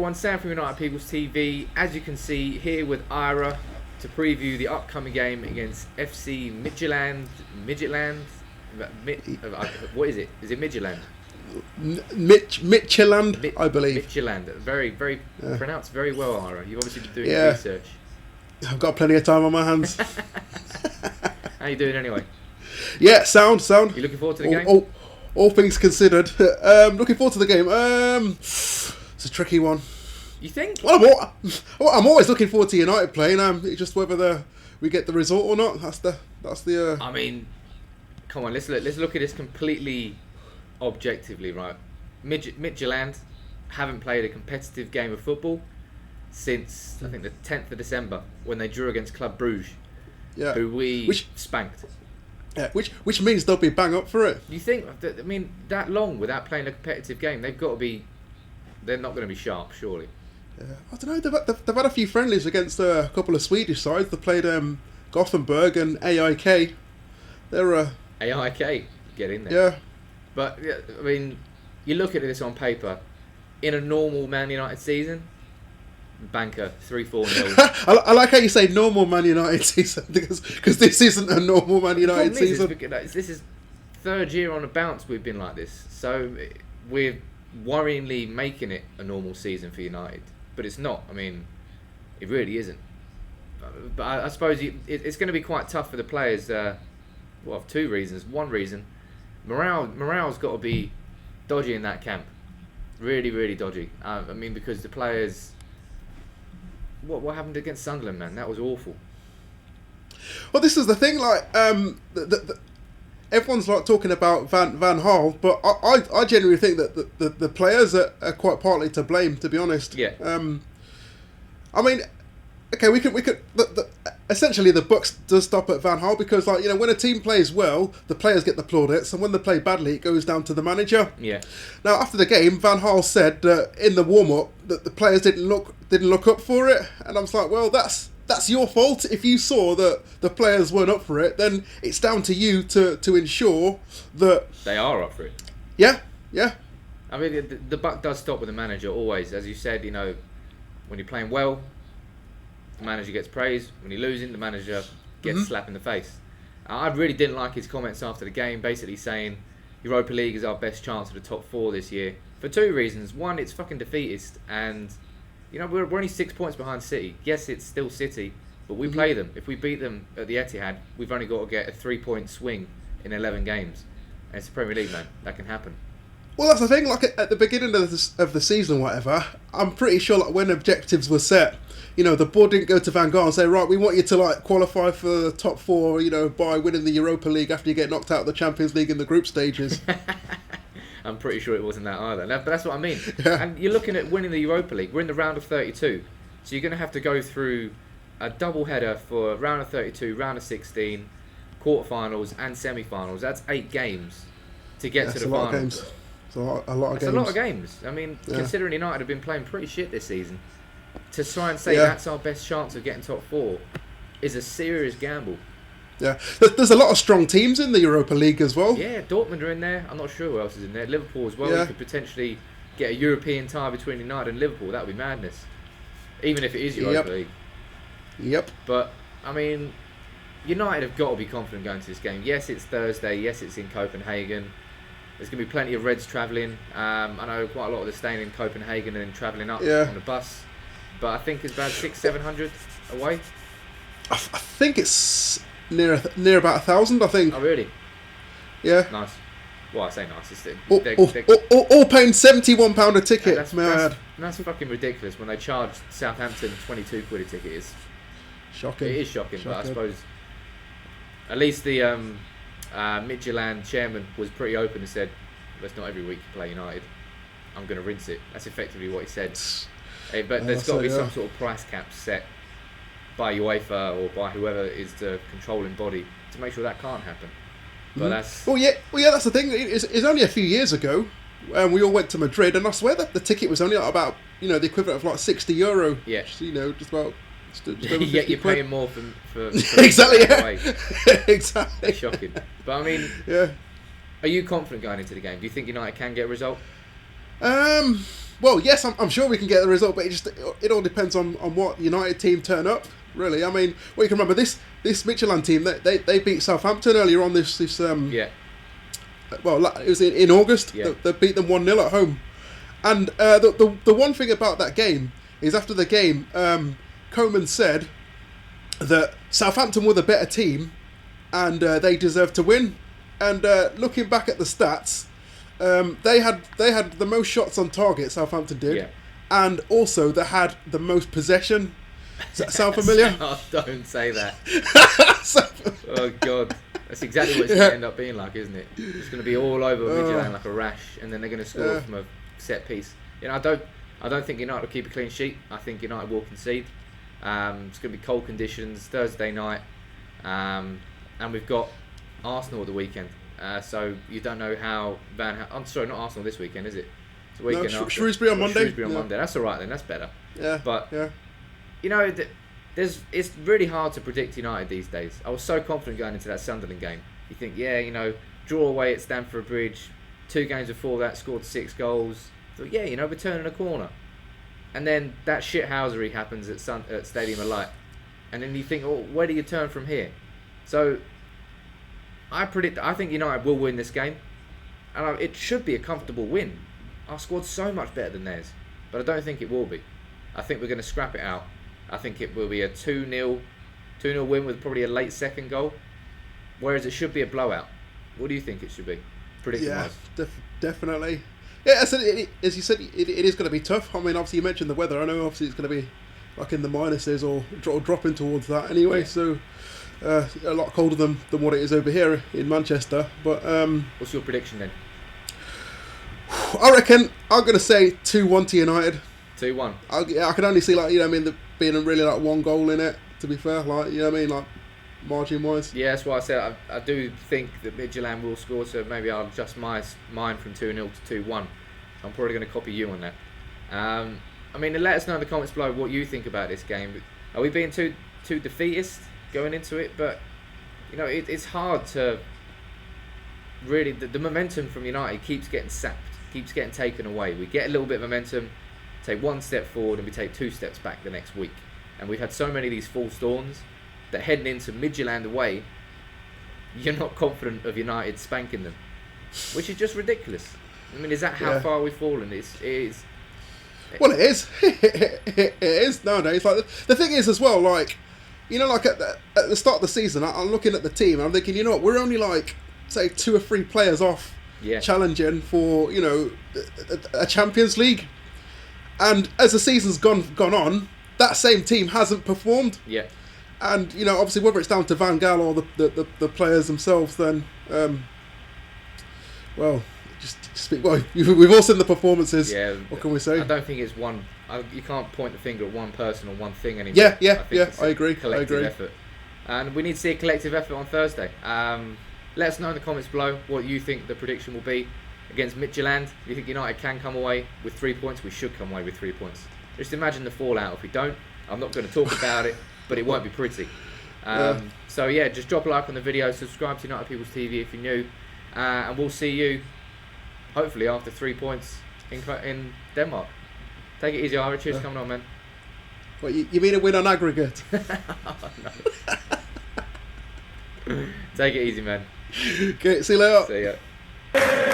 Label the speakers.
Speaker 1: everyone, Sam from United People's TV. As you can see, here with Irah to preview the upcoming game against FC Midtjylland. What is it? Is it Midtjylland?
Speaker 2: Midtjylland, I believe.
Speaker 1: Midtjylland. Very pronounced very well, Irah. You've obviously been doing research.
Speaker 2: I've got plenty of time on my hands.
Speaker 1: How you doing anyway?
Speaker 2: Yeah, sound.
Speaker 1: You looking forward to the game?
Speaker 2: All things considered, looking forward to the game. It's a tricky one.
Speaker 1: You think?
Speaker 2: Well, I'm always looking forward to United playing. It's just whether we get the result or not. That's the.
Speaker 1: I mean, come on. Let's look at this completely objectively, right? Midtjylland haven't played a competitive game of football since I think the 10th of December when they drew against Club Brugge, who we spanked.
Speaker 2: Yeah, which means they'll be bang up for it.
Speaker 1: You think? I mean, that long without playing a competitive game, they've got to be. They're not going to be sharp, surely.
Speaker 2: Yeah, I don't know. They've had a few friendlies against a couple of Swedish sides. They played Gothenburg and AIK. They're
Speaker 1: AIK, get in there.
Speaker 2: Yeah.
Speaker 1: But I mean, you look at this on paper. In a normal Man United season, banker 3-4-0.
Speaker 2: I like how you say normal Man United season because this isn't a normal Man United season.
Speaker 1: This is third year on a bounce we've been like this, so we're worryingly making it a normal season for United, but it's not. I mean, it really isn't. But I suppose it's going to be quite tough for the players. Well, for two reasons. One reason, morale's got to be dodgy in that camp, really dodgy. I mean, because the players. What happened against Sunderland, man? That was awful.
Speaker 2: Well, this is the thing. Like, everyone's like talking about Van Gaal, but I genuinely think that the players are quite partly to blame. To be honest.
Speaker 1: Yeah.
Speaker 2: I mean, okay, we could. Essentially, the buck does stop at Van Gaal because, like, when a team plays well, the players get the plaudits, and when they play badly, it goes down to the manager.
Speaker 1: Yeah.
Speaker 2: Now, after the game, Van Gaal said in the warm up that the players didn't look up for it, and I was like, well, that's your fault. If you saw that the players weren't up for it, then it's down to you to ensure that
Speaker 1: they are up for it.
Speaker 2: Yeah.
Speaker 1: I mean, the buck does stop with the manager always, as you said. When you're playing well, the manager gets praised. When you're losing, the manager gets slapped in the face. I really didn't like his comments after the game, basically saying Europa League is our best chance of the top 4 this year for two reasons. One, it's fucking defeatist, and we're only 6 points behind City. Yes, it's still City, but we play them. If we beat them at the Etihad, we've only got to get a 3-point swing in 11 games, and it's the Premier League, man. That can happen.
Speaker 2: Well, that's the thing. Like at the beginning of the season, or whatever, I'm pretty sure like when objectives were set, the board didn't go to Van Gaal and say, right, we want you to like qualify for the top 4, by winning the Europa League after you get knocked out of the Champions League in the group stages.
Speaker 1: I'm pretty sure it wasn't that either. But that's what I mean.
Speaker 2: Yeah.
Speaker 1: And you're looking at winning the Europa League. We're in the round of 32, so you're going to have to go through a double header for round of 32, round of 16, quarterfinals, and semi-finals. That's 8 games to get to the finals.
Speaker 2: A lot of games.
Speaker 1: It's a lot of games. I mean, considering United have been playing pretty shit this season, to try and say that's our best chance of getting top 4 is a serious gamble.
Speaker 2: Yeah, there's a lot of strong teams in the Europa League as well.
Speaker 1: Yeah, Dortmund are in there. I'm not sure who else is in there. Liverpool as well.
Speaker 2: Yeah.
Speaker 1: We could potentially get a European tie between United and Liverpool. That would be madness, even if it is Europa League.
Speaker 2: Yep.
Speaker 1: But I mean, United have got to be confident going to this game. Yes, it's Thursday. Yes, it's in Copenhagen. There's going to be plenty of Reds travelling. I know quite a lot of them staying in Copenhagen and then travelling up on the bus. But I think it's about 600-700 away.
Speaker 2: I think it's near about 1,000. I think.
Speaker 1: Oh really?
Speaker 2: Yeah.
Speaker 1: Nice. Well, I say nice. It's
Speaker 2: all paying £71 a ticket.
Speaker 1: That's fucking ridiculous. When they charge Southampton 22 quid a ticket, it's
Speaker 2: shocking.
Speaker 1: It is shocking. But I suppose at least the Midtjylland chairman was pretty open and said, "That's not every week you play United. I'm going to rinse it." That's effectively what he said. But there's got to be some sort of price cap set by UEFA or by whoever is the controlling body to make sure that can't happen. But that's
Speaker 2: that's the thing. It's only a few years ago, and we all went to Madrid, and I swear that the ticket was only about the equivalent of like €60.
Speaker 1: Yeah.
Speaker 2: Just about.
Speaker 1: Yet you're paying more for
Speaker 2: exactly. Exactly.
Speaker 1: Shocking. But I mean, are you confident going into the game? Do you think United can get a result?
Speaker 2: Well, yes, I'm sure we can get the result, but it all depends on what United team turn up. Really, I mean, well, you can remember this Midtjylland team. They beat Southampton earlier on this
Speaker 1: Yeah.
Speaker 2: Well, it was in August.
Speaker 1: Yeah.
Speaker 2: They beat them 1-0 at home. And the one thing about that game is after the game, Koeman said that Southampton were the better team and they deserved to win. And looking back at the stats, they had the most shots on target, Southampton did.
Speaker 1: Yeah.
Speaker 2: And also they had the most possession. Does that sound familiar?
Speaker 1: Oh, don't say that.
Speaker 2: So-
Speaker 1: Oh God, that's exactly what it's going to end up being like, isn't it? It's going to be all over Midtjylland like a rash, and then they're going to score from a set piece. You know, I don't think United will keep a clean sheet. I think United will concede. It's going to be cold conditions Thursday night, and we've got Arsenal at the weekend. So you don't know how I'm sorry, not Arsenal this weekend, is it? It's the weekend after.
Speaker 2: Shrewsbury on Monday.
Speaker 1: Shrewsbury on Monday. That's all right then. That's better.
Speaker 2: Yeah.
Speaker 1: But
Speaker 2: yeah.
Speaker 1: you know, it's really hard to predict United these days. I was so confident going into that Sunderland game. You think, yeah, you know, draw away at Stamford Bridge, 2 games before that, scored 6 goals. Thought, yeah, you know, we're turning a corner. And then that shithousery happens at Stadium of Light. And then you think, oh, where do you turn from here? So, I think United will win this game. And it should be a comfortable win. Our squad's so much better than theirs. But I don't think it will be. I think we're going to scrap it out. I think it will be a 2-0 win with probably a late second goal. Whereas it should be a blowout. What do you think it should be?
Speaker 2: Yeah, definitely. Yeah, as you said, it is going to be tough. I mean, obviously you mentioned the weather. I know obviously it's going to be like in the minuses or dropping towards that anyway. Yeah. So a lot colder than what it is over here in Manchester. But
Speaker 1: what's your prediction then?
Speaker 2: I reckon I'm going to say 2-1 to United.
Speaker 1: 2-1.
Speaker 2: I can only see being a really one goal in it. To be fair, like margin wise.
Speaker 1: Yeah, that's why I said I do think that Midtjylland will score. So maybe I'll adjust mine from 2-0 to 2-1. I'm probably going to copy you on that. I mean, let us know in the comments below what you think about this game. Are we being too defeatist going into it? But you know, it's hard to really. The momentum from United keeps getting sapped, keeps getting taken away. We get a little bit of momentum, take 1 step forward, and we take 2 steps back the next week. And we've had so many of these false dawns that heading into Midtjylland away, you're not confident of United spanking them, which is just ridiculous. I mean, is that how far we've fallen? It is.
Speaker 2: Well, it is. It is nowadays. Like the thing is as well, like, you know, like at the start of the season, I'm looking at the team and I'm thinking, you know what, we're only like, say, 2 or 3 players off challenging for, you know, a Champions League. And as the season's gone on, that same team hasn't performed.
Speaker 1: Yeah.
Speaker 2: And, you know, obviously whether it's down to Van Gaal or the players themselves, then, well, we've all seen the performances. Yeah. What can we say?
Speaker 1: I don't think it's one. You can't point the finger at one person or one thing anymore.
Speaker 2: I agree.
Speaker 1: Collective effort, and we need to see a collective effort on Thursday. Let us know in the comments below what you think the prediction will be against Midtjylland. If you think United can come away with 3 points, we should come away with 3 points. Just imagine the fallout if we don't. I'm not going to talk about it, but it won't be pretty. So yeah, just drop a like on the video, subscribe to United People's TV if you're new, and we'll see you hopefully after 3 points in Denmark. Take it easy, Irah. Cheers for coming on, man.
Speaker 2: What, you mean a win on aggregate?
Speaker 1: Take it easy, man.
Speaker 2: Okay, see you later.
Speaker 1: See ya.